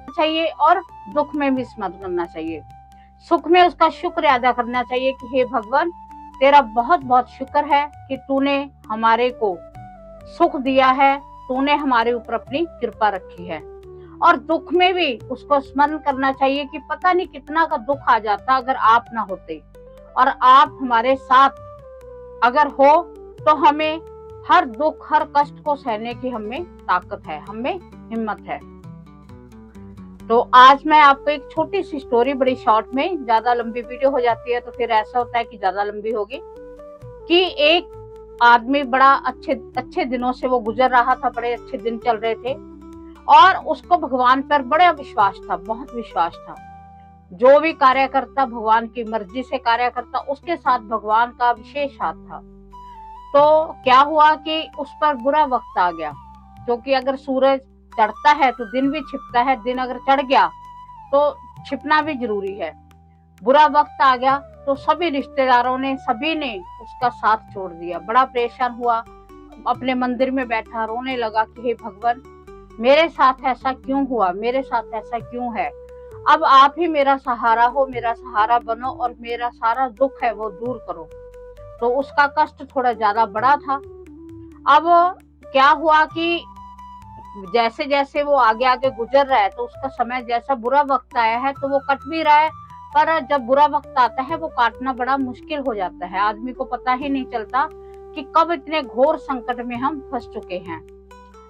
चाहिए और दुख में भी स्मरण करना चाहिए। सुख में उसका शुक्र अदा करना चाहिए कि हे भगवान, तेरा बहुत बहुत शुक्र है कि तूने हमारे को सुख दिया है, तूने हमारे ऊपर अपनी कृपा रखी है। और दुख में भी उसको स्मरण करना चाहिए कि पता नहीं कितना का दुख आ जाता अगर आप ना होते, और आप हमारे साथ अगर हो तो हमें हर दुख हर कष्ट को सहने की हमें ताकत है, हमें हिम्मत है। तो आज मैं आपको एक छोटी सी स्टोरी, बड़ी शॉर्ट में, ज्यादा लंबी वीडियो हो जाती है तो फिर ऐसा होता है कि ज्यादा लंबी होगी, कि एक आदमी बड़ा अच्छे दिनों से वो गुजर रहा था, बड़े अच्छे दिन चल रहे थे और उसको भगवान पर बड़ा विश्वास था, बहुत विश्वास था। जो भी कार्य करता भगवान की मर्जी से कार्य करता, उसके साथ भगवान का विशेष हाथ था। तो क्या हुआ कि उस पर बुरा वक्त आ गया, क्योंकि अगर सूरज चढ़ता है तो दिन भी छिपता है, दिन अगर चढ़ गया तो छिपना भी जरूरी है। बुरा वक्त आ गया तो सभी रिश्तेदारों ने, सभी ने उसका साथ छोड़ दिया। बड़ा परेशान हुआ, अपने मंदिर में बैठा रोने लगा कि हे भगवान, मेरे साथ ऐसा क्यों हुआ, मेरे साथ ऐसा क्यों है। अब आप ही मेरा सहारा हो, मेरा सहारा बनो और मेरा सारा दुख है वो दूर करो। तो उसका कष्ट थोड़ा ज्यादा बड़ा था। अब क्या हुआ कि जैसे जैसे वो आगे आगे गुजर रहा है तो उसका समय, जैसा बुरा वक्त आया है तो वो कट भी रहा है, पर जब बुरा वक्त आता है वो काटना बड़ा मुश्किल हो जाता है। आदमी को पता ही नहीं चलता कि कब इतने घोर संकट में हम फंस चुके हैं।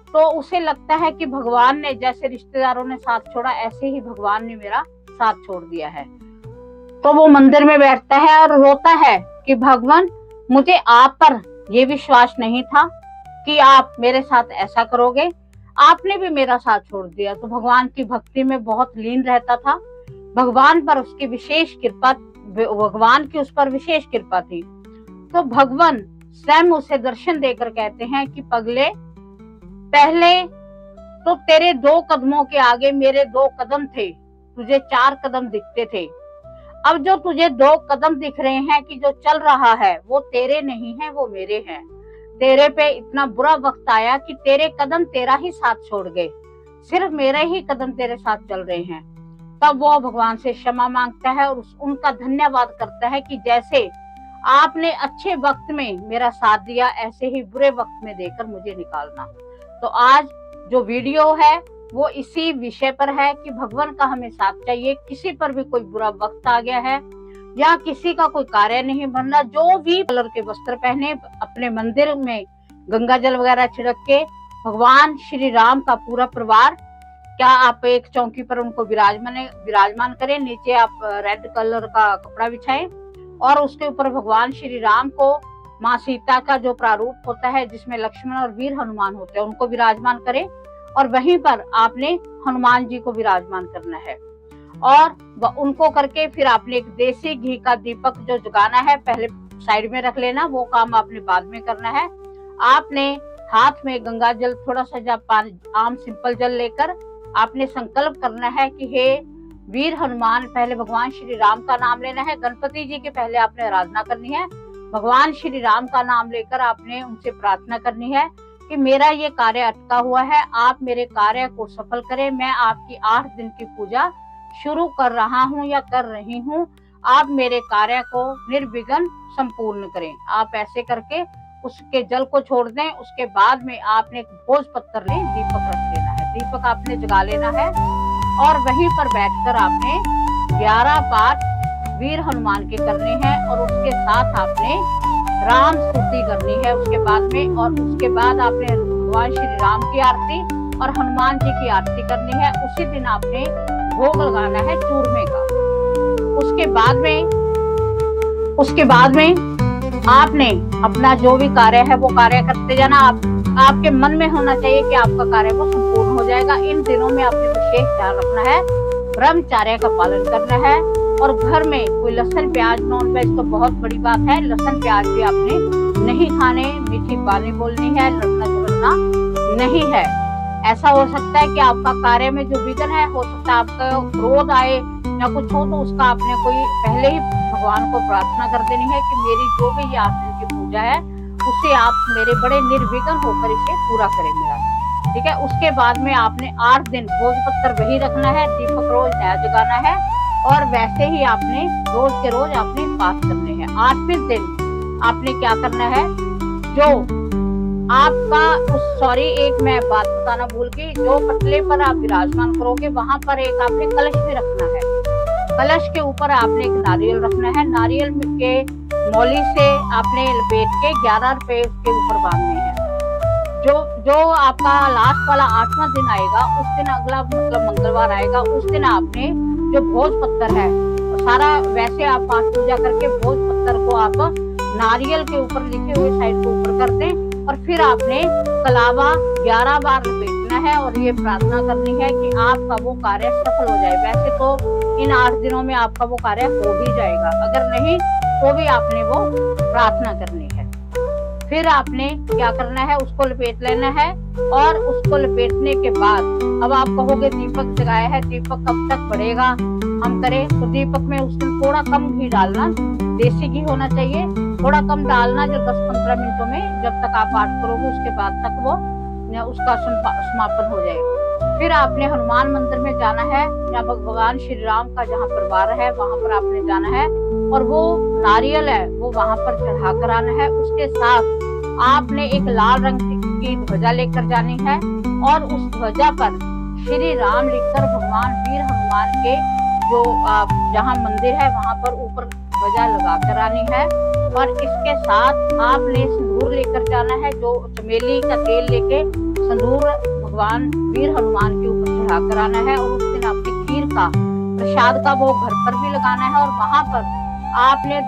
तो उसे लगता है कि भगवान ने, जैसे रिश्तेदारों ने साथ छोड़ा, ऐसे ही भगवान ने मेरा साथ छोड़ दिया है। तो वो मंदिर में बैठता है और रोता है कि भगवान, मुझे आप पर ये विश्वास नहीं था कि आप मेरे साथ ऐसा करोगे, आपने भी मेरा साथ छोड़ दिया। तो भगवान की भक्ति में बहुत लीन रहता था, भगवान पर उसकी विशेष कृपा, भगवान की उस पर विशेष कृपा थी। तो भगवान स्वयं उसे दर्शन देकर कहते हैं कि पगले, पहले तो तेरे 2 कदमों के आगे मेरे 2 कदम थे, तुझे 4 कदम दिखते थे। अब जो तुझे 2 कदम दिख रहे हैं कि जो चल रहा है वो तेरे नहीं है, वो मेरे हैं। तेरे पे इतना बुरा वक्त आया कि तेरे कदम तेरा ही साथ छोड़ गए, सिर्फ मेरे ही कदम तेरे साथ चल रहे हैं। तब वो भगवान से क्षमा मांगता है और उनका धन्यवाद करता है कि जैसे आपने अच्छे वक्त में मेरा साथ दिया, ऐसे ही बुरे वक्त में देकर मुझे निकालना। तो आज जो वीडियो है वो इसी विषय पर है कि भगवान का हमें साथ चाहिए। किसी पर भी कोई बुरा वक्त आ गया है या किसी का कोई कार्य नहीं बनना, जो भी कलर के वस्त्र पहने, अपने मंदिर में गंगा जल वगैरह छिड़क के भगवान श्री राम का पूरा परिवार, क्या आप एक चौकी पर उनको विराजमान करें, नीचे आप रेड कलर का कपड़ा बिछाएं और उसके ऊपर भगवान श्री राम को, माँ सीता का जो प्रारूप होता है जिसमें लक्ष्मण और वीर हनुमान होते हैं, उनको विराजमान करें और वहीं पर आपने हनुमान जी को विराजमान करना है। और उनको करके फिर आपने एक देसी घी का दीपक जो जगाना है, पहले साइड में रख लेना, वो काम आपने बाद में करना है। आपने हाथ में गंगा जल, थोड़ा सा आम सिंपल जल लेकर आपने संकल्प करना है कि हे वीर हनुमान, पहले भगवान श्री राम का नाम लेना है। गणपति जी के पहले आपने आराधना करनी है, भगवान श्री राम का नाम लेकर आपने उनसे प्रार्थना करनी है कि मेरा ये कार्य अटका हुआ है, आप मेरे कार्य को सफल करें। मैं आपकी 8 दिन की पूजा शुरू कर रहा हूँ या कर रही हूँ, आप मेरे कार्य को निर्विघ्न संपूर्ण करें। आप ऐसे करके उसके जल को छोड़ दें। उसके बाद में आपने एक भोज पत्थर ले दीपक रख लेना है, दीपक आपने जगा लेना है और वहीं पर बैठकर आपने 11 पाठ वीर हनुमान के करने हैं और उसके साथ आपने राम स्तुति करनी है उसके बाद में। और उसके बाद आपने भगवान श्री राम की आरती और हनुमान जी की आरती करनी है। उसी दिन आपने भोग लगाना है चूरमे का। उसके बाद में आपने अपना जो भी कार्य है वो कार्य करते जाना। आपके मन में होना चाहिए कि आपका कार्य वो संपूर्ण हो जाएगा। इन दिनों में आपने विशेष ध्यान रखना है, ब्रह्मचर्य का पालन करना है और घर में कोई लहसुन प्याज, नॉन वेज तो बहुत बड़ी बात है, लहसुन प्याज भी आपने नहीं खाने, मीठी बानी बोलनी है, लड़ना झगड़ना नहीं है। ऐसा हो सकता है कि आपका कार्य में जो विघ्न है, हो सकता है आपका क्रोध आए या कुछ हो, तो उसका आपने कोई पहले ही भगवान को प्रार्थना कर देनी है कि मेरी जो भी 8 दिन की पूजा है उसे आप मेरे बड़े निर्विघ्न होकर इसे पूरा करें मेरा। ठीक है। उसके बाद में आपने 8 दिन भोजपत्र वही रखना है, दीपक रोज नया जगाना है और वैसे ही आपने रोज के रोज आपने पाठ करने हैं। 8वें दिन आपने क्या करना है, जो आपका एक मैं बात बताना भूल गई, जो पटले पर आप विराजमान करोगे वहां पर एक आपने कलश भी रखना है। कलश के ऊपर आपने एक नारियल रखना है। नारियल के मौली से आपने लपेट के 11 रुपए उसके ऊपर बांधने हैं। जो आपका लास्ट वाला 8वां दिन आएगा, उस दिन अगला मतलब मंगलवार आएगा, उस दिन आपने जो भोज पत्थर है सारा वैसे आप पाठ पूजा करके भोज पत्थर को आप नारियल के ऊपर लिखे हुए साइड को ऊपर कर दें और फिर आपने कलावा 11 बार लपेटना है और ये प्रार्थना करनी है कि आपका वो कार्य सफल हो जाए। वैसे तो इन 8 दिनों में आपका वो कार्य हो भी जाएगा, अगर नहीं तो भी आपने वो प्रार्थना करनी है। फिर आपने क्या करना है, उसको लपेट लेना है और उसको लपेटने के बाद अब आप कहोगे दीपक जगाया है, दीपक कब तक बढ़ेगा, हम करें तो दीपक में उस दिन थोड़ा कम घी डालना, देसी घी होना चाहिए, थोड़ा कम डालना, जो 10-15 मिनटों में जब तक आप पाठ करोगे उसके बाद तक वो उसका समापन हो जाएगा। फिर आपने हनुमान मंदिर में जाना है या भगवान श्री राम का जहाँ परिवार है वहां पर आपने जाना है और वो नारियल है वो वहां पर चढ़ा कर आना है। उसके साथ आपने एक लाल रंग की ध्वजा लेकर जानी है और उस ध्वजा पर श्री राम लिखकर भगवान वीर हनुमान के जो जहाँ मंदिर है वहां पर ऊपर ध्वजा लगा कर आनी है। और इसके साथ आपने सिंदूर लेकर जाना है, जो चमेली का तेल लेके सिंदूर भगवान वीर हनुमान के ऊपर चढ़ा कर आना है और उस दिन आपने खीर का प्रसाद का वो घर पर भी लगाना है और वहां पर आपने